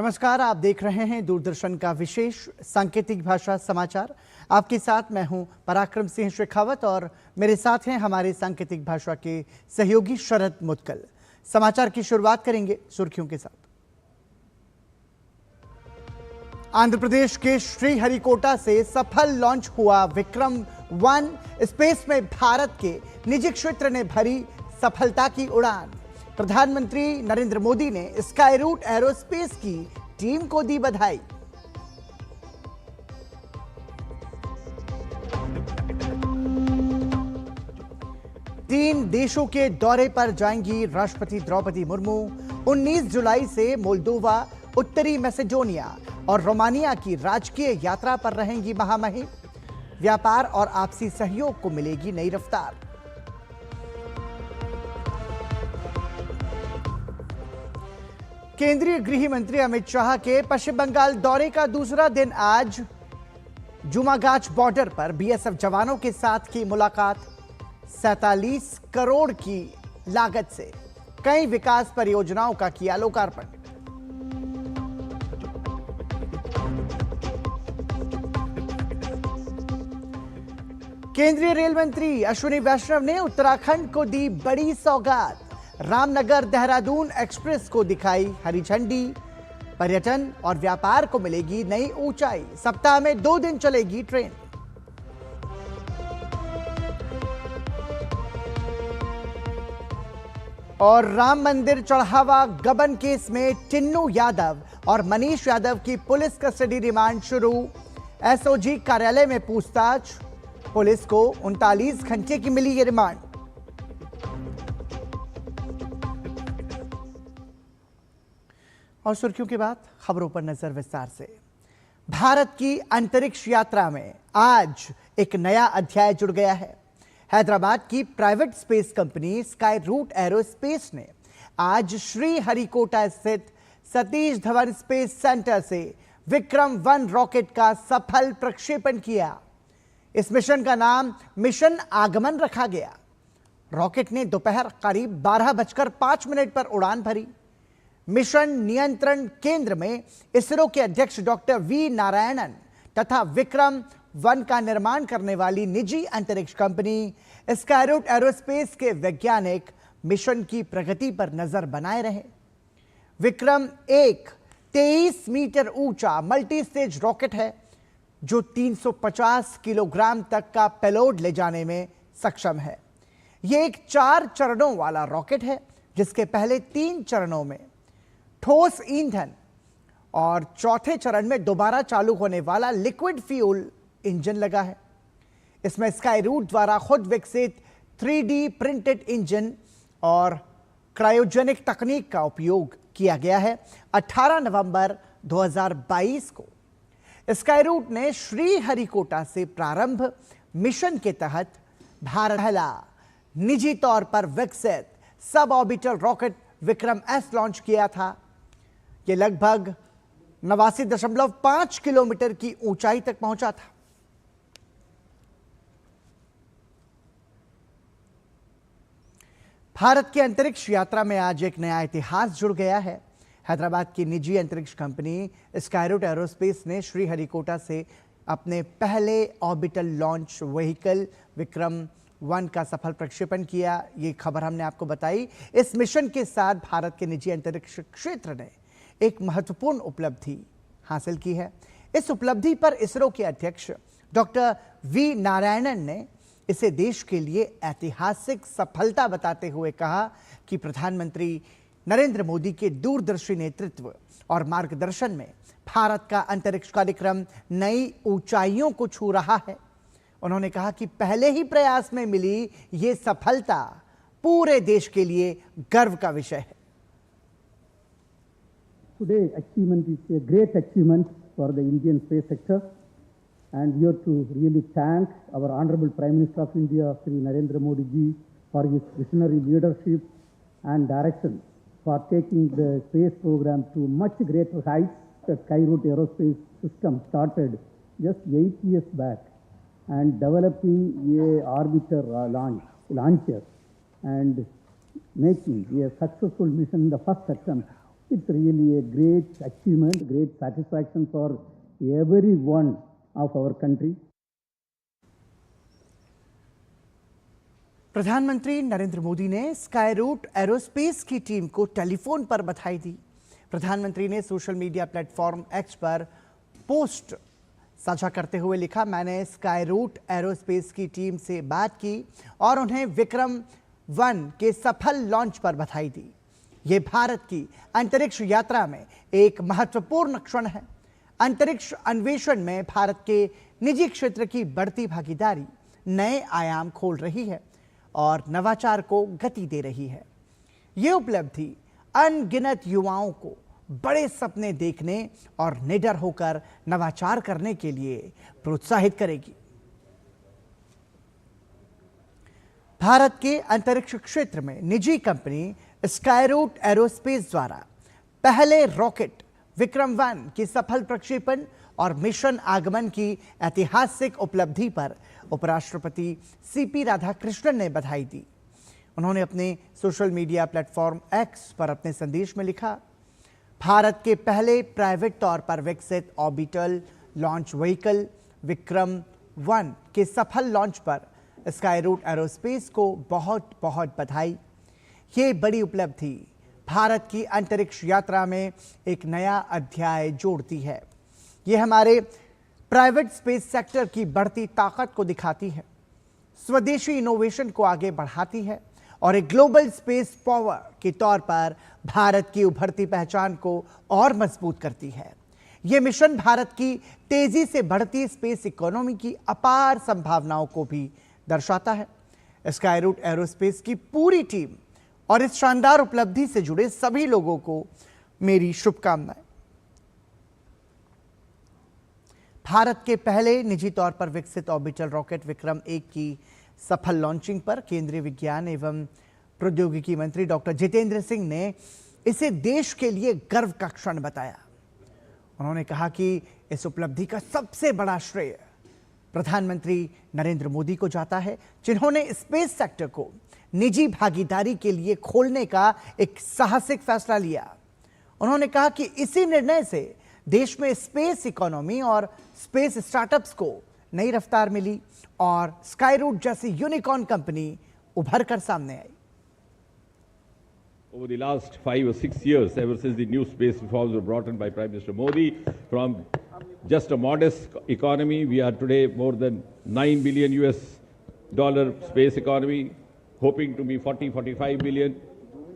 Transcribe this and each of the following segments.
नमस्कार, आप देख रहे हैं दूरदर्शन का विशेष सांकेतिक भाषा समाचार। आपके साथ मैं हूं पराक्रम सिंह शेखावत और मेरे साथ हैं हमारे सांकेतिक भाषा के सहयोगी शरद मुदगल। समाचार की शुरुआत करेंगे सुर्खियों के साथ। आंध्र प्रदेश के श्रीहरिकोटा से सफल लॉन्च हुआ विक्रम-1। स्पेस में भारत के निजी क्षेत्र ने भरी सफलता की उड़ान। प्रधानमंत्री नरेंद्र मोदी ने स्काई रूट एरोस्पेस की टीम को दी बधाई। तीन देशों के दौरे पर जाएंगी राष्ट्रपति द्रौपदी मुर्मू। 19 जुलाई से मोल्दोवा, उत्तरी मैसेडोनिया और रोमानिया की राजकीय यात्रा पर रहेंगी महामहिम। व्यापार और आपसी सहयोग को मिलेगी नई रफ्तार। केंद्रीय गृह मंत्री अमित शाह के पश्चिम बंगाल दौरे का दूसरा दिन आज जुमागाच बॉर्डर पर बीएसएफ जवानों के साथ की मुलाकात। 47 करोड़ की लागत से कई विकास परियोजनाओं का किया लोकार्पण। केंद्रीय रेल मंत्री अश्विनी वैष्णव ने उत्तराखंड को दी बड़ी सौगात। रामनगर देहरादून एक्सप्रेस को दिखाई हरी झंडी। पर्यटन और व्यापार को मिलेगी नई ऊंचाई। सप्ताह में 2 दिन चलेगी ट्रेन। और राम मंदिर चढ़ावा गबन केस में टिन्नू यादव और मनीष यादव की पुलिस कस्टडी रिमांड शुरू। एसओजी कार्यालय में पूछताछ। पुलिस को 39 घंटे की मिली ये रिमांड। और सुर्खियों के बाद खबरों पर नजर विस्तार से। भारत की अंतरिक्ष यात्रा में आज एक नया अध्याय जुड़ गया है। हैदराबाद की private space company Skyroot Aerospace ने आज श्रीहरिकोटा स्थित सतीश धवन स्पेस सेंटर से विक्रम-1 रॉकेट का सफल प्रक्षेपण किया। इस मिशन का नाम मिशन आगमन रखा गया। रॉकेट ने दोपहर करीब 12:05 पर उड़ान भरी। मिशन नियंत्रण केंद्र में इसरो के अध्यक्ष डॉक्टर वी नारायणन तथा विक्रम-1 का निर्माण करने वाली निजी अंतरिक्ष कंपनी स्काई रूट एरोस्पेस के वैज्ञानिक मिशन की प्रगति पर नजर बनाए रहे। विक्रम-1 23 मीटर ऊंचा मल्टी स्टेज रॉकेट है जो 350 किलोग्राम तक का पेलोड ले जाने में सक्षम है। यह एक 4 चरणों वाला रॉकेट है जिसके पहले 3 चरणों में ठोस ईंधन और चौथे चरण में दोबारा चालू होने वाला लिक्विड फ्यूल इंजन लगा है। इसमें स्काई रूट द्वारा खुद विकसित 3D प्रिंटेड इंजन और क्रायोजेनिक तकनीक का उपयोग किया गया है। 18 नवंबर 2022 को स्काई रूट ने श्रीहरिकोटा से प्रारंभ मिशन के तहत भारत पहला निजी तौर पर विकसित सब ऑर्बिटल रॉकेट विक्रम-S लॉन्च किया था। यह लगभग 89.5 किलोमीटर की ऊंचाई तक पहुंचा था। भारत की अंतरिक्ष यात्रा में आज एक नया इतिहास जुड़ गया है। हैदराबाद की निजी अंतरिक्ष कंपनी स्काई रूट एरोस्पेस ने श्रीहरिकोटा से अपने पहले ऑर्बिटल लॉन्च व्हीकल विक्रम-1 का सफल प्रक्षेपण किया। ये खबर हमने आपको बताई। इस मिशन के साथ भारत के निजी अंतरिक्ष क्षेत्र ने एक महत्वपूर्ण उपलब्धि हासिल की है। इस उपलब्धि पर इसरो के अध्यक्ष डॉक्टर वी नारायणन ने इसे देश के लिए ऐतिहासिक सफलता बताते हुए कहा कि प्रधानमंत्री नरेंद्र मोदी के दूरदर्शी नेतृत्व और मार्गदर्शन में भारत का अंतरिक्ष कार्यक्रम नई ऊंचाइयों को छू रहा है। उन्होंने कहा कि पहले ही प्रयास में मिली ये सफलता पूरे देश के लिए गर्व का विषय है। Today achievement is a great achievement for the Indian space sector, and we have to really thank our Honorable Prime Minister of India, Shri Narendra Modi ji, for his visionary leadership and direction for taking the space program to much greater heights. The Sky Route Aerospace System started just 8 years back and developing a orbiter launcher and making a successful mission in the first attempt It's really a great achievement, great satisfaction for every one of our country. प्रधानमंत्री नरेंद्र मोदी ने Skyroot aerospace की team को telephone पर बधाई दी। प्रधानमंत्री ने social media platform x पर post साझा करते हुए लिखा, मैंने स्काईरूट एरोस्पेस की टीम से बात की और उन्हें विक्रम-1 के सफल लॉन्च पर बधाई दी। ये भारत की अंतरिक्ष यात्रा में एक महत्वपूर्ण क्षण है। अंतरिक्ष अन्वेषण में भारत के निजी क्षेत्र की बढ़ती भागीदारी नए आयाम खोल रही है और नवाचार को गति दे रही है। ये उपलब्धि अनगिनत युवाओं को बड़े सपने देखने और निडर होकर नवाचार करने के लिए प्रोत्साहित करेगी। भारत के अंतरिक्ष क्षेत्र में निजी कंपनी स्काईरूट एरोस्पेस द्वारा पहले रॉकेट विक्रम-1 की सफल प्रक्षेपण और मिशन आगमन की ऐतिहासिक उपलब्धि पर उपराष्ट्रपति सीपी राधाकृष्णन ने बधाई दी। उन्होंने अपने सोशल मीडिया प्लेटफॉर्म एक्स पर अपने संदेश में लिखा, भारत के पहले प्राइवेट तौर पर विकसित ऑर्बिटल लॉन्च व्हीकल विक्रम-1 के सफल लॉन्च पर स्काईरूट एरोस्पेस को बहुत बहुत बधाई। ये बड़ी उपलब्धि भारत की अंतरिक्ष यात्रा में एक नया अध्याय जोड़ती है। ये हमारे प्राइवेट स्पेस सेक्टर की बढ़ती ताकत को दिखाती है, स्वदेशी इनोवेशन को आगे बढ़ाती है और एक ग्लोबल स्पेस पावर के तौर पर भारत की उभरती पहचान को और मजबूत करती है। यह मिशन भारत की तेजी से बढ़ती स्पेस इकोनॉमी की अपार संभावनाओं को भी दर्शाता है। स्काईरूट एरोस्पेस की पूरी टीम और इस शानदार उपलब्धि से जुड़े सभी लोगों को मेरी शुभकामनाएं। भारत के पहले निजी तौर पर विकसित ऑर्बिटल रॉकेट विक्रम-1 की सफल लॉन्चिंग पर केंद्रीय विज्ञान एवं प्रौद्योगिकी मंत्री डॉक्टर जितेंद्र सिंह ने इसे देश के लिए गर्व का क्षण बताया। उन्होंने कहा कि इस उपलब्धि का सबसे बड़ा श्रेय प्रधानमंत्री नरेंद्र मोदी को जाता है, जिन्होंने स्पेस सेक्टर को निजी भागीदारी के लिए खोलने का एक साहसिक फैसला लिया। उन्होंने कहा कि इसी निर्णय से देश में स्पेस इकोनॉमी और स्पेस स्टार्टअप्स को नई रफ्तार मिली और स्काईरूट जैसी यूनिकॉर्न कंपनी उभर कर सामने आई। Over the last 5 or 6 years, ever since the new space reforms were brought in by Prime Minister Modi, from just a modest economy, we are today more than $9 billion space economy, hoping to be 40-45 billion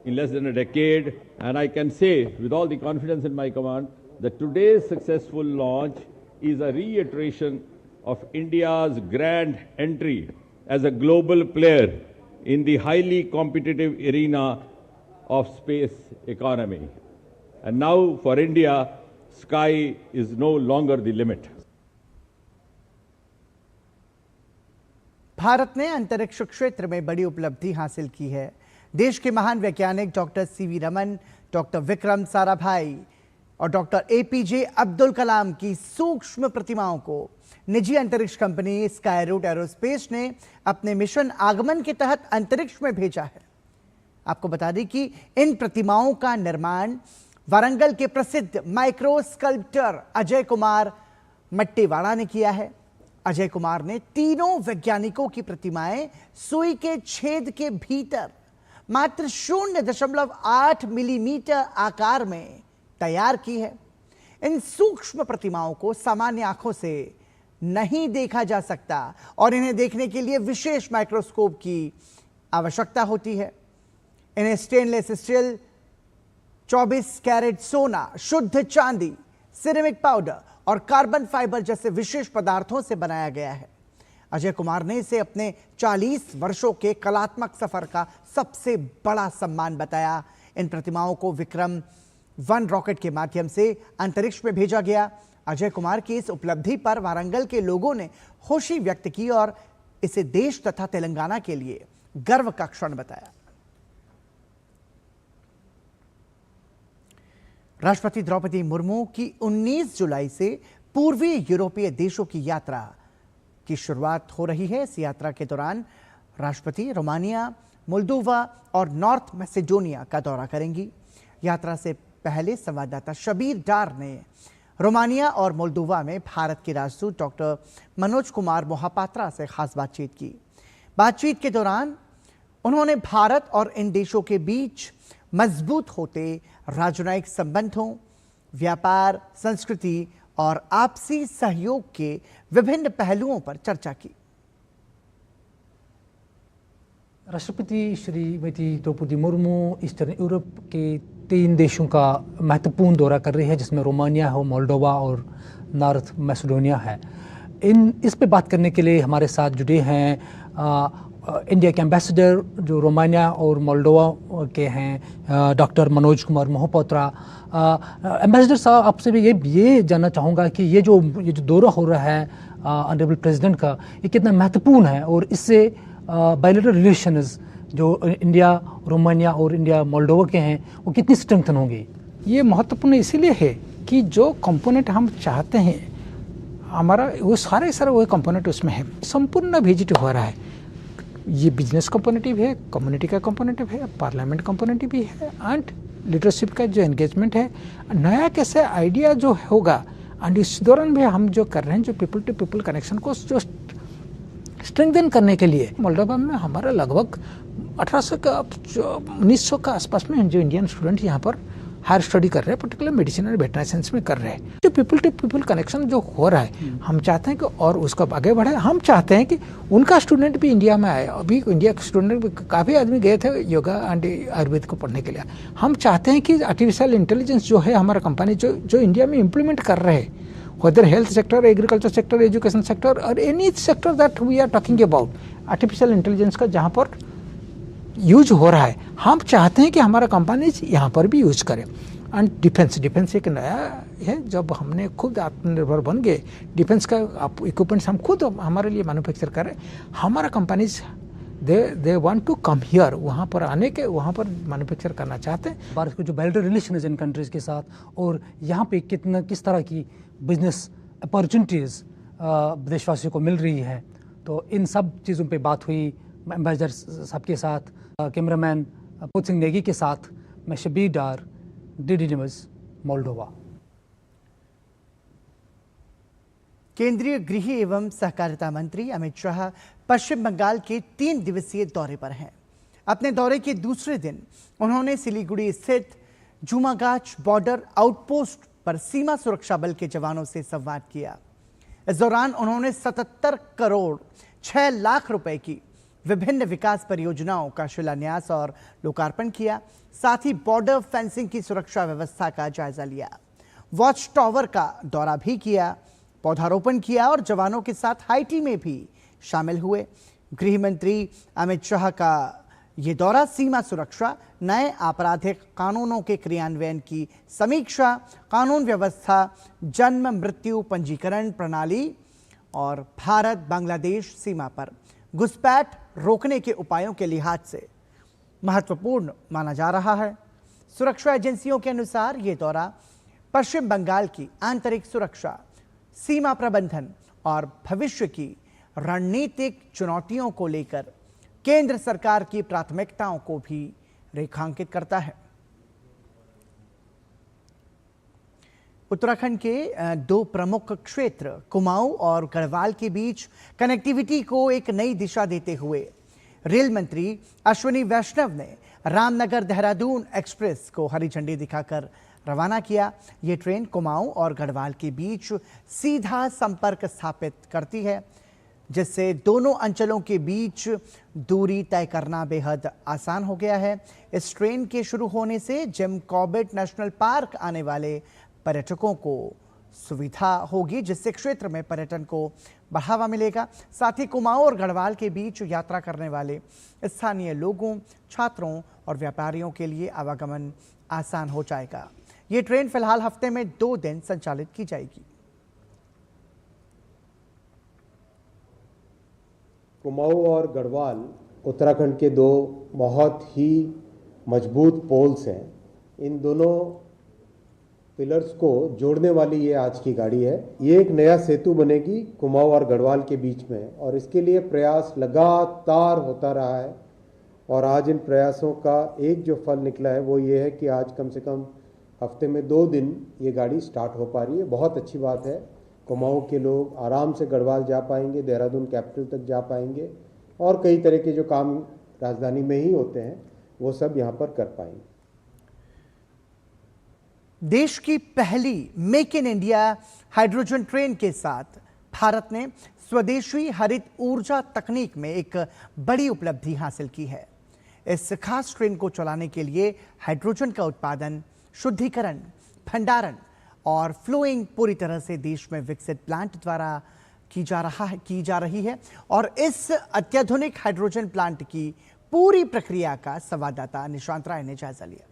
in less than a decade. And I can say with all the confidence in my command that today's successful launch is a reiteration of India's grand entry as a global player in the highly competitive arena of space economy. And now for India, sky is no longer the limit. Bharat ने अंतरिक्ष क्षेत्र में बड़ी उपलब्धि हासिल की है। देश के महान वैज्ञानिक doctor CV Raman, doctor Vikram Sarabhai और डॉक्टर एपीजे अब्दुल कलाम की सूक्ष्म प्रतिमाओं को निजी अंतरिक्ष कंपनी स्काईरूट एरोस्पेस ने अपने मिशन आगमन के तहत अंतरिक्ष में भेजा है। आपको बता दें कि इन प्रतिमाओं का निर्माण वारंगल के प्रसिद्ध माइक्रो स्कल्पटर अजय कुमार मट्टीवाड़ा ने किया है। अजय कुमार ने तीनों वैज्ञानिकों की प्रतिमाएं सुई के छेद के भीतर मात्र 0.8 मिलीमीटर आकार में तैयार की है। इन सूक्ष्म प्रतिमाओं को सामान्य आंखों से नहीं देखा जा सकता और इन्हें देखने के लिए विशेष माइक्रोस्कोप की आवश्यकता होती है। इन्हें स्टेनलेस स्टील, 24 कैरेट सोना, शुद्ध चांदी, सिरेमिक पाउडर और कार्बन फाइबर जैसे विशेष पदार्थों से बनाया गया है। अजय कुमार ने इसे अपने 40 वर्षों के कलात्मक सफर का सबसे बड़ा सम्मान बताया। इन प्रतिमाओं को विक्रम-1 रॉकेट के माध्यम से अंतरिक्ष में भेजा गया। अजय कुमार की इस उपलब्धि पर वारंगल के लोगों ने खुशी व्यक्त की और इसे देश तथा तेलंगाना के लिए गर्व का क्षण बताया। राष्ट्रपति द्रौपदी मुर्मू की 19 जुलाई से पूर्वी यूरोपीय देशों की यात्रा की शुरुआत हो रही है। इस यात्रा के दौरान राष्ट्रपति रोमानिया, मोल्दोवा और नॉर्थ मैसेडोनिया का दौरा करेंगी। यात्रा से पहले संवाददाता शबीर डार ने रोमानिया और मोल्दोवा में भारत के राजदूत डॉक्टर मनोज कुमार मोहापात्रा से खास बातचीत की। बातचीत के दौरान उन्होंने भारत और इन देशों के बीच मजबूत होते राजनयिक संबंधों, व्यापार, संस्कृति और आपसी सहयोग के विभिन्न पहलुओं पर चर्चा की। राष्ट्रपति श्रीमती द्रौपदी मुर्मू ईस्टर्न यूरोप के 3 देशों का महत्वपूर्ण दौरा कर रही है, जिसमें रोमानिया हो, मोल्डोवा और नॉर्थ मैसेडोनिया है। इस पे बात करने के लिए हमारे साथ जुड़े हैं इंडिया के एम्बेसडर जो रोमानिया और मोल्डोवा के हैं, डॉक्टर मनोज कुमार मोहपात्रा। एम्बेसडर साहब, आपसे भी ये जानना चाहूँगा कि ये जो दौरा हो रहा है ऑनरेबल प्रेसिडेंट का, ये कितना महत्वपूर्ण है और इससे बायलैटरल रिलेशंस जो इंडिया रोमानिया और इंडिया मोल्डोवा के हैं वो कितनी स्ट्रेंथन होंगी? ये महत्वपूर्ण इसीलिए है कि जो कंपोनेंट हम चाहते हैं हमारा वो सारे वही कंपोनेंट उसमें है। संपूर्ण विजिट हो रहा है। ये बिजनेस कंपोनेंट भी है, कम्युनिटी का कंपोनेंट भी है, पार्लियामेंट कंपोनेंट भी है एंड लीडरशिप का जो एंगेजमेंट है, नया कैसे आइडिया जो होगा। एंड इस दौरान भी हम जो कर रहे हैं जो पीपल टू पीपल कनेक्शन को जो स्ट्रेंथन करने के लिए, मोल्डोवा में हमारा लगभग 1800 का 1900 का आसपास में जो इंडियन स्टूडेंट यहाँ पर हायर स्टडी कर रहे हैं, पर्टिकुलर मेडिसिन और वेटरनरी साइंस में कर रहे हैं। जो पीपल टू पीपल कनेक्शन जो हो रहा है, हम चाहते हैं कि और उसको आगे बढ़े। हम चाहते हैं कि उनका स्टूडेंट भी इंडिया में आए। अभी इंडिया के स्टूडेंट भी काफ़ी आदमी गए थे योगा एंड आयुर्वेद को पढ़ने के लिए। हम चाहते हैं कि आर्टिफिशियल इंटेलिजेंस जो है हमारा कंपनी जो इंडिया में इम्प्लीमेंट कर रहे हैं, whether health sector, agriculture sector, education sector or any sector that we are talking about, artificial intelligence का जहाँ पर यूज हो रहा है, हम चाहते हैं कि हमारा कंपनीज यहाँ पर भी यूज करें। एंड डिफेंस एक नया है। जब हमने खुद आत्मनिर्भर बन गए, डिफेंस का इक्विपमेंट्स हम खुद हमारे लिए मैन्युफैक्चर करें, हमारा companies they want to come here, वहाँ पर आने के वहाँ पर मैन्युफैक्चर करना चाहते हैं। भारत के जो बायलैटरल रिलेशन है इन कंट्रीज़ के साथ और यहाँ पे किस तरह की बिजनेस अपॉर्चुनिटीज़ देशवासियों को मिल रही है, तो इन सब चीज़ों पे बात हुई एम्बेसडर साहब के साथ। कैमरामैन पुत सिंह नेगी के साथ मैं शबीर डार, DD न्यूज़, मोल्डोवा। केंद्रीय गृह एवं सहकारिता मंत्री अमित शाह पश्चिम बंगाल के 3 दिवसीय दौरे पर हैं। अपने दौरे के दूसरे दिन उन्होंने सिलीगुड़ी स्थित जुमागाच बॉर्डर आउटपोस्ट पर सीमा सुरक्षा बल के जवानों से संवाद किया। इस दौरान उन्होंने 77 करोड़ 6 लाख रुपए की विभिन्न विकास परियोजनाओं का शिलान्यास और लोकार्पण किया। साथ ही बॉर्डर फेंसिंग की सुरक्षा व्यवस्था का जायजा लिया, वॉच टावर का दौरा भी किया, पौधारोपण किया और जवानों के साथ हाइटी में भी शामिल हुए। गृह मंत्री अमित शाह का ये दौरा सीमा सुरक्षा, नए आपराधिक कानूनों के क्रियान्वयन की समीक्षा, कानून व्यवस्था, जन्म मृत्यु पंजीकरण प्रणाली और भारत बांग्लादेश सीमा पर घुसपैठ रोकने के उपायों के लिहाज से महत्वपूर्ण माना जा रहा है। सुरक्षा एजेंसियों के अनुसार ये दौरा पश्चिम बंगाल की आंतरिक सुरक्षा, सीमा प्रबंधन और भविष्य की रणनीतिक चुनौतियों को लेकर केंद्र सरकार की प्राथमिकताओं को भी रेखांकित करता है। उत्तराखंड के 2 प्रमुख क्षेत्र कुमाऊं और गढ़वाल के बीच कनेक्टिविटी को एक नई दिशा देते हुए रेल मंत्री अश्विनी वैष्णव ने रामनगर देहरादून एक्सप्रेस को हरी झंडी दिखाकर रवाना किया। ये ट्रेन कुमाऊं और गढ़वाल के बीच सीधा संपर्क स्थापित करती है, जिससे दोनों अंचलों के बीच दूरी तय करना बेहद आसान हो गया है। इस ट्रेन के शुरू होने से जिम कॉर्बेट नेशनल पार्क आने वाले पर्यटकों को सुविधा होगी, जिससे क्षेत्र में पर्यटन को बढ़ावा मिलेगा। साथ ही कुमाऊं और गढ़वाल के बीच यात्रा करने वाले स्थानीय लोगों, छात्रों और व्यापारियों के लिए आवागमन आसान हो जाएगा। ये ट्रेन फिलहाल हफ्ते में 2 दिन संचालित की जाएगी। कुमाऊं और गढ़वाल उत्तराखंड के 2 बहुत ही मजबूत पोल्स हैं। इन दोनों पिलर्स को जोड़ने वाली ये आज की गाड़ी है। ये एक नया सेतु बनेगी कुमाऊं और गढ़वाल के बीच में, और इसके लिए प्रयास लगातार होता रहा है। और आज इन प्रयासों का एक जो फल निकला है वो ये है कि आज कम से कम हफ्ते में 2 दिन ये गाड़ी स्टार्ट हो पा रही है। बहुत अच्छी बात है। कुमाऊं के लोग आराम से गढ़वाल जा पाएंगे, देहरादून कैपिटल तक जा पाएंगे और कई तरह के जो काम राजधानी में ही होते हैं वो सब यहाँ पर कर पाएंगे। देश की पहली make in India hydrogen train के साथ भारत ने स्वदेशी हरित ऊर्जा तकनीक में एक बड़ी उपलब्धि हासिल की है। इस खास ट्रेन को चलाने के लिए हाइड्रोजन का उत्पादन, शुद्धिकरण, भंडारण और फ्लोइंग पूरी तरह से देश में विकसित प्लांट द्वारा की जा रही है और इस अत्याधुनिक हाइड्रोजन प्लांट की पूरी प्रक्रिया का संवाददाता निशांत राय ने जायजा लिया।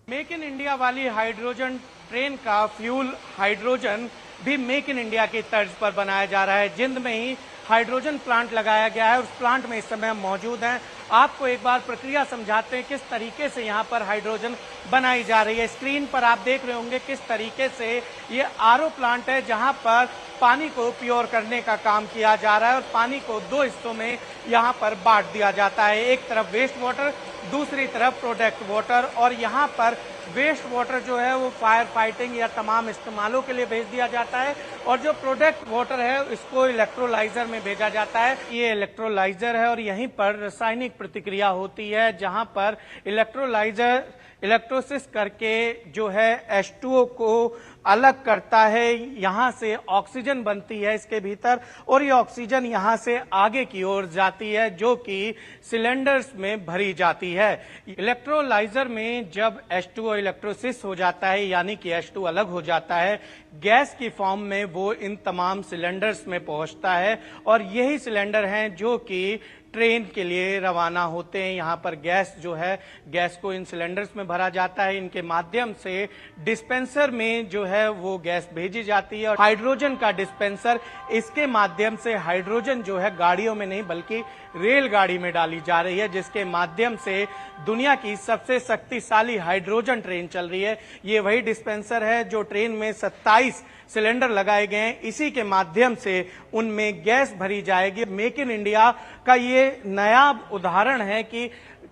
मेक इन इंडिया वाली हाइड्रोजन ट्रेन का फ्यूल हाइड्रोजन भी मेक इन इंडिया की तर्ज पर बनाया जा रहा है। जिंद में ही हाइड्रोजन प्लांट लगाया गया है। उस प्लांट में इस समय हम मौजूद हैं। आपको एक बार प्रक्रिया समझाते हैं किस तरीके से यहाँ पर हाइड्रोजन बनाई जा रही है। स्क्रीन पर आप देख रहे होंगे किस तरीके से ये आरओ प्लांट है जहाँ पर पानी को प्योर करने का काम किया जा रहा है और पानी को 2 हिस्सों में यहाँ पर बांट दिया जाता है। एक तरफ वेस्ट वाटर, दूसरी तरफ प्रोडक्ट वाटर। और यहाँ पर वेस्ट वाटर जो है वो फायर फाइटिंग या तमाम इस्तेमालों के लिए भेज दिया जाता है और जो प्रोडक्ट वाटर है इसको इलेक्ट्रोलाइजर में भेजा जाता है। ये इलेक्ट्रोलाइजर है और यहीं पर रासायनिक प्रतिक्रिया होती है जहां पर इलेक्ट्रोलाइजर इलेक्ट्रोसिस करके जो है H2O को अलग करता है। यहाँ से ऑक्सीजन बनती है इसके भीतर और ये ऑक्सीजन यहाँ से आगे की ओर जाती है जो कि सिलेंडर्स में भरी जाती है। इलेक्ट्रोलाइजर में जब H2O इलेक्ट्रोसिस हो जाता है यानी कि H2 अलग हो जाता है, गैस की फॉर्म में वो इन तमाम सिलेंडर्स में पहुंचता है और यही सिलेंडर हैं जो कि ट्रेन के लिए रवाना होते हैं। यहाँ पर गैस जो है गैस को इन सिलेंडर्स में भरा जाता है। इनके माध्यम से डिस्पेंसर में जो है वो गैस भेजी जाती है और हाइड्रोजन का डिस्पेंसर, इसके माध्यम से हाइड्रोजन जो है गाड़ियों में नहीं बल्कि रेलगाड़ी में डाली जा रही है जिसके माध्यम से दुनिया की सबसे शक्तिशाली हाइड्रोजन ट्रेन चल रही है। ये वही डिस्पेंसर है जो ट्रेन में 27 सिलेंडर लगाए गए हैं। इसी के माध्यम से उनमें गैस भरी जाएगी। मेक इन इंडिया का ये नया उदाहरण है कि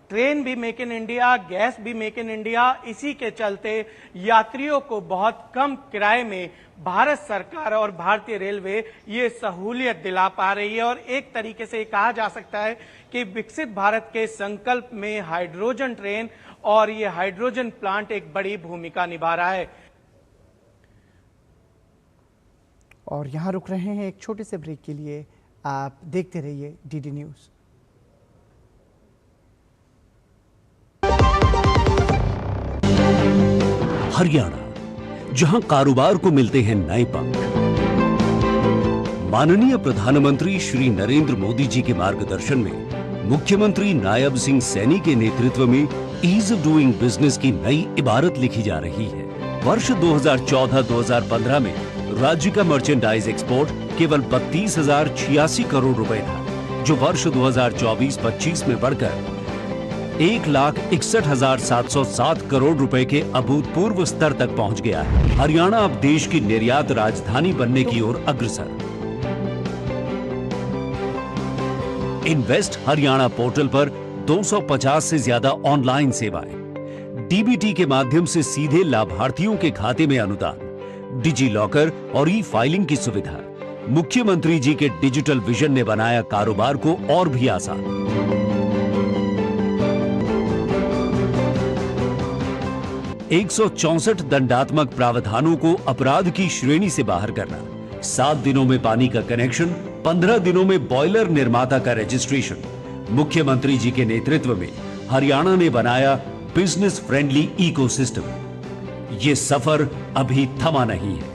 ट्रेन भी मेक इन इंडिया, गैस भी मेक इन इंडिया। इसी के चलते यात्रियों को बहुत कम किराए में भारत सरकार और भारतीय रेलवे ये सहूलियत दिला पा रही है और एक तरीके से कहा जा सकता है कि विकसित भारत के संकल्प में हाइड्रोजन ट्रेन और ये हाइड्रोजन प्लांट एक बड़ी भूमिका निभा रहा है। और यहाँ रुक रहे हैं एक छोटे से ब्रेक के लिए। आप देखते रहिए डीडी न्यूज़। हरियाणा, जहां कारोबार को मिलते हैं नए पंख। माननीय प्रधानमंत्री श्री नरेंद्र मोदी जी के मार्गदर्शन में मुख्यमंत्री नायब सिंह सैनी के नेतृत्व में ईज ऑफ डूइंग बिजनेस की नई इबारत लिखी जा रही है। वर्ष 2014-2015 में राज्य का मर्चेंडाइज एक्सपोर्ट केवल 32,086 करोड़ रुपए था, जो वर्ष 2024-25 में बढ़कर 1,61,707 करोड़ रुपए के अभूतपूर्व स्तर तक पहुंच गया है। हरियाणा अब देश की निर्यात राजधानी बनने की ओर अग्रसर। इन्वेस्ट हरियाणा पोर्टल पर 250 से ज्यादा ऑनलाइन सेवाएं, डीबीटी के माध्यम से सीधे लाभार्थियों के खाते में अनुदान, डिजी लॉकर और ई फाइलिंग की सुविधा। मुख्यमंत्री जी के डिजिटल विजन ने बनाया कारोबार को और भी आसान। 164 दंडात्मक प्रावधानों को अपराध की श्रेणी से बाहर करना, 7 दिनों में पानी का कनेक्शन, 15 दिनों में बॉयलर निर्माता का रजिस्ट्रेशन। मुख्यमंत्री जी के नेतृत्व में हरियाणा ने बनाया बिजनेस फ्रेंडली इकोसिस्टम। ये सफर अभी थमा नहीं है।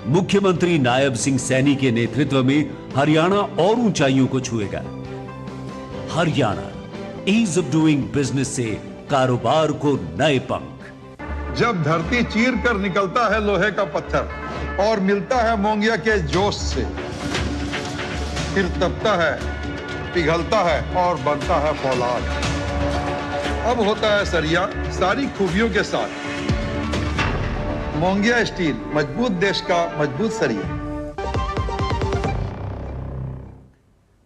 मुख्यमंत्री नायब सिंह सैनी के नेतृत्व में हरियाणा और ऊंचाइयों को छुएगा। Haryana, ease of doing business से कारोबार को नए पंख। जब धरती चीर कर निकलता है लोहे का पत्थर और मिलता है मोंगिया के जोश से, फिर तपता है, पिघलता है और बनता है फौलाद। अब होता है सरिया सारी खूबियों के साथ। मोंगिया स्टील, मजबूत देश का मजबूत सरिया।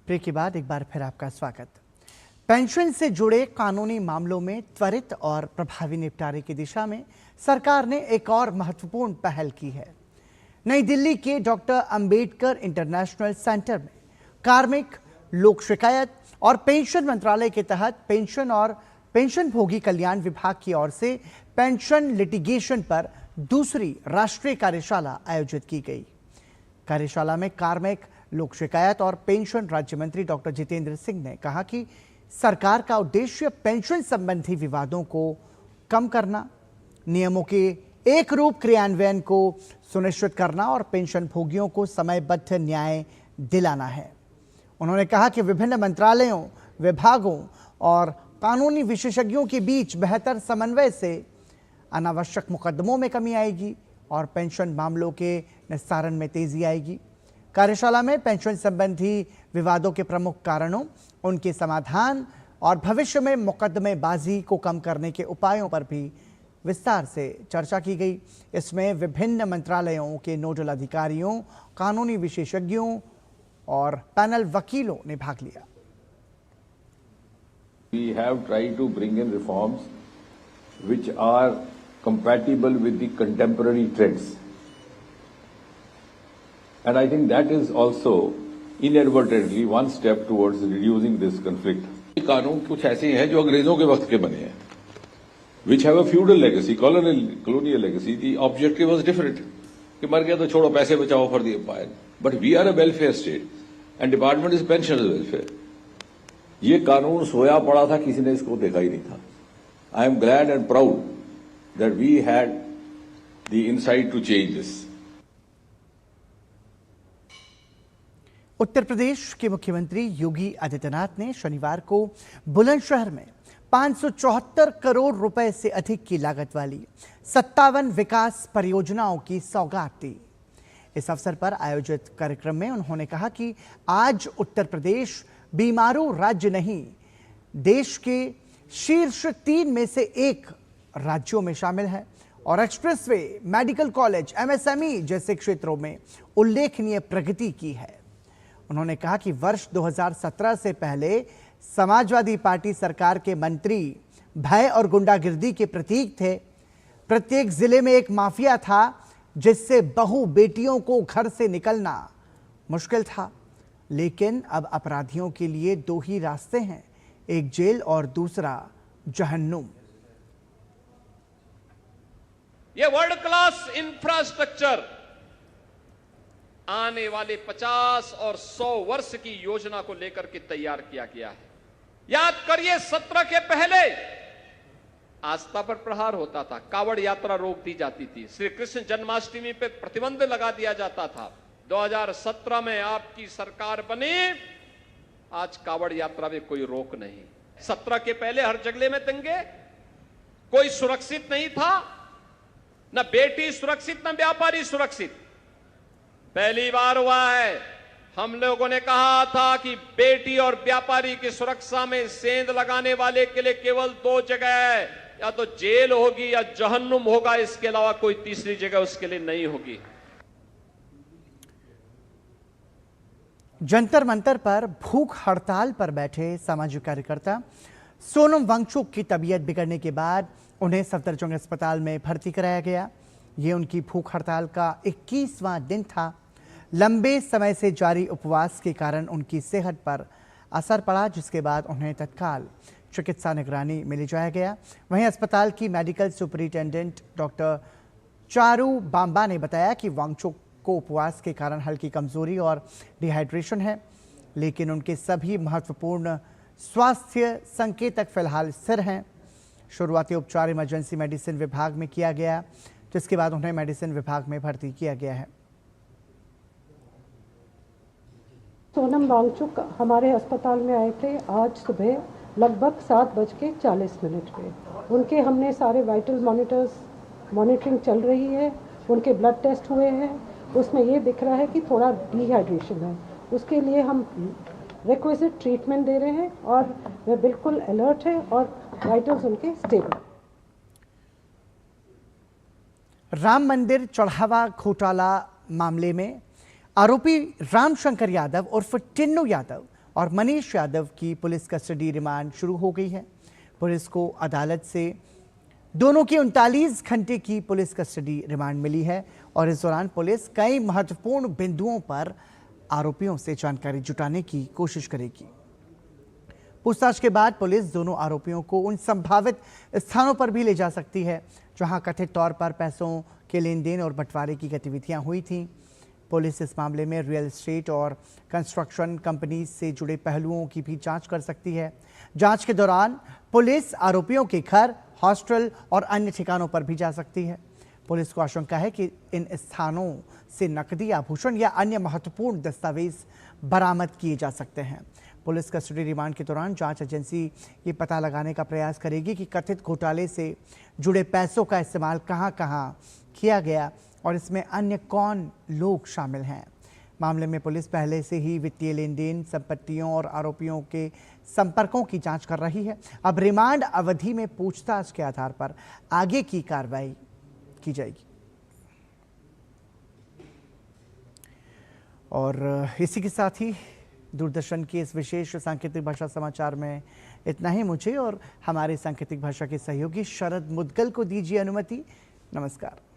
ब्रेक के बाद एक बार फिर आपका स्वागत। पेंशन से जुड़े कानूनी मामलों में त्वरित और प्रभावी निपटारे की दिशा में सरकार ने एक और महत्वपूर्ण पहल की है। नई दिल्ली के डॉक्टर अंबेडकर इंटरनेशनल सेंटर में कार्मिक, लोक शिकायत और पेंशन मंत्रालय के तहत पेंशन और पेंशनभोगी कल्याण विभाग की ओर से पेंशन लिटिगेशन पर दूसरी राष्ट्रीय कार्यशाला आयोजित की गई। कार्यशाला में कार्मिक, लोक शिकायत और पेंशन राज्य मंत्री डॉक्टर जितेंद्र सिंह ने कहा कि सरकार का उद्देश्य पेंशन संबंधी विवादों को कम करना, नियमों के एक रूप क्रियान्वयन को सुनिश्चित करना और पेंशन भोगियों को समयबद्ध न्याय दिलाना है। उन्होंने कहा कि विभिन्न मंत्रालयों, विभागों और कानूनी विशेषज्ञों के बीच बेहतर समन्वय से अनावश्यक मुकदमों में कमी आएगी और पेंशन मामलों के निस्तारण में तेजी आएगी। कार्यशाला में पेंशन संबंधी विवादों के प्रमुख कारणों, उनके समाधान और भविष्य में मुकदमेबाजी को कम करने के उपायों पर भी विस्तार से चर्चा की गई। इसमें विभिन्न मंत्रालयों के नोडल अधिकारियों, कानूनी विशेषज्ञों और पैनल वकीलों ने भाग लिया। We have tried to bring in reforms which are compatible with the contemporary trends. And I think that is also inadvertently one step towards reducing this conflict. कानून कुछ ऐसे हैं जो अंग्रेजों के वक्त के बने हैं, which have a feudal legacy, colonial legacy. The objective was different. कि मर गया तो छोड़ो, पैसे बचाओ for the empire. But we are a welfare state, and department is pensioners welfare. ये कानून सोया पड़ा था, किसी ने इसको देखा ही नहीं था. I am glad and proud that we had the insight to change this. Uttar Pradesh के मुख्यमंत्री योगी आदित्यनाथ ने शनिवार को बुलंदशहर में 574 करोड़ रुपए से अधिक की लागत वाली 57 विकास परियोजनाओं की सौगात दी। इस अवसर पर आयोजित कार्यक्रम में उन्होंने कहा कि आज उत्तर प्रदेश बीमारू राज्य नहीं, देश के शीर्ष 3 में से एक राज्यों में शामिल है और एक्सप्रेसवे, मेडिकल कॉलेज, एमएसएमई जैसे क्षेत्रों में उल्लेखनीय प्रगति की है। उन्होंने कहा कि वर्ष 2017 से पहले समाजवादी पार्टी सरकार के मंत्री भय और गुंडागिर्दी के प्रतीक थे। प्रत्येक जिले में एक माफिया था जिससे बहू बेटियों को घर से निकलना मुश्किल था। लेकिन अब अपराधियों के लिए 2 ही रास्ते हैं, एक जेल और दूसरा जहन्नुम। ये वर्ल्ड क्लास इंफ्रास्ट्रक्चर आने वाले 50 और 100 वर्ष की योजना को लेकर के तैयार किया गया है। याद करिए, 17 के पहले आस्था पर प्रहार होता था, कावड़ यात्रा रोक दी जाती थी, श्री कृष्ण जन्माष्टमी पे प्रतिबंध लगा दिया जाता था। 2017 में आपकी सरकार बनी, आज कावड़ यात्रा में कोई रोक नहीं। 17 के पहले हर जगह में दंगे, कोई सुरक्षित नहीं था, न बेटी सुरक्षित न व्यापारी सुरक्षित। पहली बार हुआ है, हम लोगों ने कहा था कि बेटी और व्यापारी की सुरक्षा में सेंध लगाने वाले के लिए केवल 2 जगह है, या तो जेल होगी या जहन्नुम होगा, इसके अलावा कोई तीसरी जगह उसके लिए नहीं होगी। जंतर मंतर पर भूख हड़ताल पर बैठे सामाजिक कार्यकर्ता सोनम वांगचुक की तबीयत बिगड़ने के बाद उन्हें सफदरजंग अस्पताल में भर्ती कराया गया। ये उनकी भूख हड़ताल का 21वां दिन था। लंबे समय से जारी उपवास के कारण उनकी सेहत पर असर पड़ा, जिसके बाद उन्हें तत्काल चिकित्सा निगरानी में ले जाया गया। वहीं अस्पताल की medical superintendent doctor Charu Bamba ने बताया कि वांगचुक को उपवास के कारण हल्की कमजोरी और डिहाइड्रेशन है, लेकिन उनके सभी महत्वपूर्ण स्वास्थ्य संकेतक फिलहाल स्थिर हैं। शुरुआती उपचार इमरजेंसी मेडिसिन विभाग में किया गया, जिसके बाद उन्हें मेडिसिन विभाग में भर्ती किया गया है। सोनम वांगचुक हमारे अस्पताल में आए थे आज सुबह लगभग 7:40 पे। उनके हमने सारे वाइटल मॉनिटरिंग चल रही है, उनके ब्लड टेस्ट हुए हैं, उसमें ये दिख रहा है कि थोड़ा डिहाइड्रेशन है। उसके लिए हम रिक्विजिट ट्रीटमेंट दे रहे हैं और वे बिल्कुल अलर्ट है और वाइटल्स उनके स्टेबल। राम मंदिर चढ़ावा घोटाला मामले में आरोपी रामशंकर यादव उर्फ टिन्नू यादव और मनीष यादव की पुलिस कस्टडी रिमांड शुरू हो गई है। पुलिस को अदालत से दोनों की 39 घंटे की पुलिस कस्टडी रिमांड मिली है और इस दौरान पुलिस कई महत्वपूर्ण बिंदुओं पर आरोपियों से जानकारी जुटाने की कोशिश करेगी। पूछताछ के बाद पुलिस दोनों आरोपियों को उन संभावित स्थानों पर भी ले जा सकती है जहां कथित तौर पर पैसों के लेन देन और बंटवारे की गतिविधियां हुई थीं। पुलिस इस मामले में रियल एस्टेट और कंस्ट्रक्शन कंपनी से जुड़े पहलुओं की भी जांच कर सकती है। जांच के दौरान पुलिस आरोपियों के घर, हॉस्टल और अन्य ठिकानों पर भी जा सकती है। पुलिस को आशंका है कि इन स्थानों से नकदी, आभूषण या अन्य महत्वपूर्ण दस्तावेज बरामद किए जा सकते हैं। पुलिस कस्टडी रिमांड के दौरान जांच एजेंसी ये पता लगाने का प्रयास करेगी कि कथित घोटाले से जुड़े पैसों का इस्तेमाल कहां-कहां किया गया और इसमें अन्य कौन लोग शामिल हैं। मामले में पुलिस पहले से ही वित्तीय लेन देन, संपत्तियों और आरोपियों के संपर्कों की जांच कर रही है। अब रिमांड अवधि में पूछताछ के आधार पर आगे की कार्रवाई की जाएगी। और इसी के साथ ही दूरदर्शन के इस विशेष सांकेतिक भाषा समाचार में इतना ही। मुझे और हमारे सांकेतिक भाषा के सहयोगी शरद मुदगल को दीजिए अनुमति। नमस्कार।